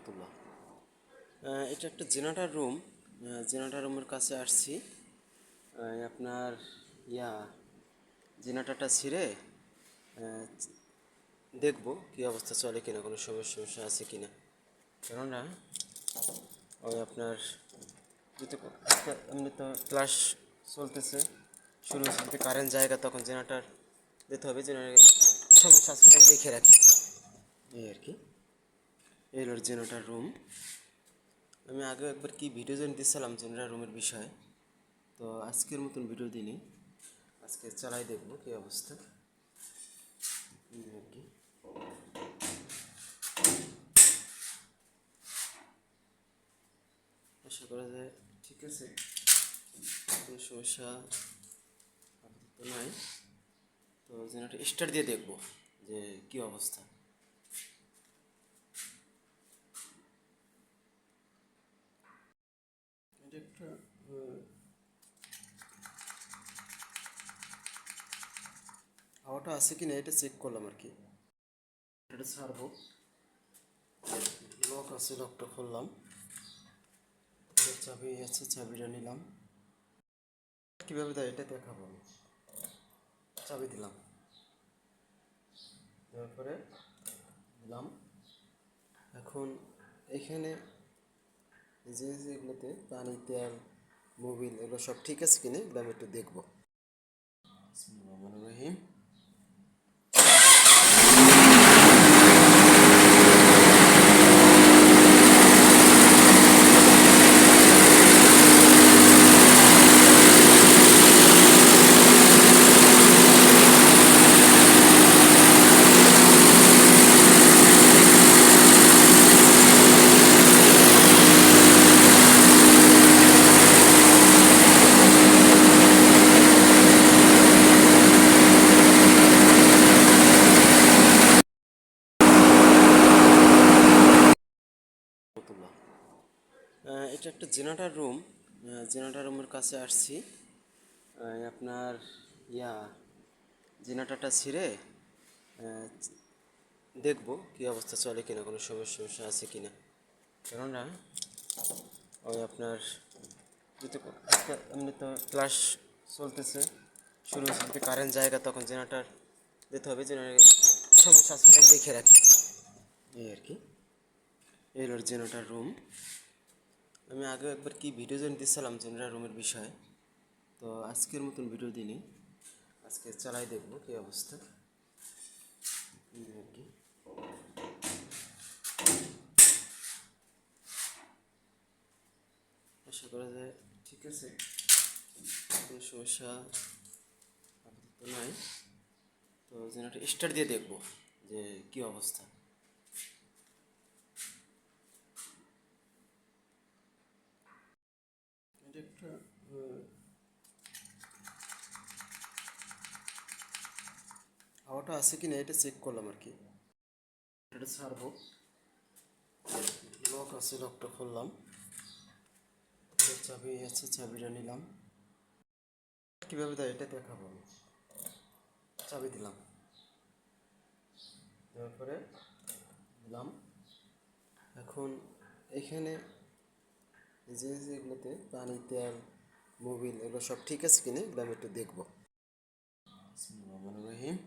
রহমতুল্লাহ। এটা একটা generator room. Generator রুমের কাছে আসছি। আপনার ইয়া জেনারেটরটা ছিঁড়ে দেখবো কী অবস্থা, চলে কিনা, কোনো সমস্যা আছে কিনা। কেননা ওই আপনার যদি এমনি তো ক্লাস চলতেছে, শুরু হচ্ছে, যদি কারেন্ট জায়গা তখন জেনারেটর দিতে হবে। জেনারেটর সমস্যা আছে দেখে রাখি, এই আর কি। এই হলো জেনারেটর রুম। আমি আগে একবার কি ভিডিও জয়েন দিয়েছিলাম জেনারেটর রুমের বিষয়ে, তো আজকের মতন ভিডিও দিনই আজকে চালাই দেখবো কী অবস্থা আর কি। আশা করা যায় ঠিক আছে, কোনো সমস্যা আপাতত নাই। তো জেনারেটর স্টার্ট দিয়ে দেখবো যে কী অবস্থা। এটা একটা হাওয়াটা আছে কি না এটা চেক করলাম আর কি। এটা ছাড়বো, লক আছে, লকটা খুললাম, চাবি আছে, চাবিটা নিলাম। কীভাবে দেয় এটা দেখাবো আমি। চাবি দিলাম, দেওয়ার পরে দিলাম। এখন এখানে যেগুলোতে পানি, তেল, মোবিল, এগুলো সব ঠিক আছে কিনা এগুলো আমি একটু দেখবো। বিসমিল্লাহির রহমানির রহিম। এটা একটা জেনারেটর রুম। জেনারেটর রুমের কাছে আসছি। আপনার জেনারেটরটা ছিঁড়ে দেখবো কী অবস্থা, চলে কিনা, কোনো সমস্যা আছে কিনা। কেননা ওই আপনার যদি এমনি তো ক্লাস চলতেছে, শুরু হচ্ছে, যদি কারেন্ট জায়গা তখন জেনারেটর দিতে হবে। জেনারেটর সমস্যা আছে দেখে রাখি, এই আর কি। এই হলো জেনারেটর রুম। আমি আগে একবার কি ভিডিও জয়েন দিয়েছিলাম জেনারেটর রুমের বিষয়ে, তো আজকের মতন ভিডিও দিনই আজকে চালাই দেখবো কী অবস্থা আর কি। আশা করা যায় ঠিক আছে, কোনো সমস্যা আপাতত নাই। তো জেনারেটর স্টার্ট দিয়ে দেখবো যে কী অবস্থা। এটা একটা হাওয়াটা আছে কি না এটা চেক করলাম আর কি। এটা ছাড়বো, লক আছে, লকটা খুললাম, চাবি আছে, চাবিটা নিলাম। কীভাবে দেয় এটা দেখাবো আমি। চাবি দিলাম, দেওয়ার পরে দিলাম। এখন এখানে যেগুলোতে পানি, তেল, মোবিল, এগুলো সব ঠিক আছে কিনা এগুলো আমি একটু দেখবো। বিসমিল্লাহির রহমানির রহিম।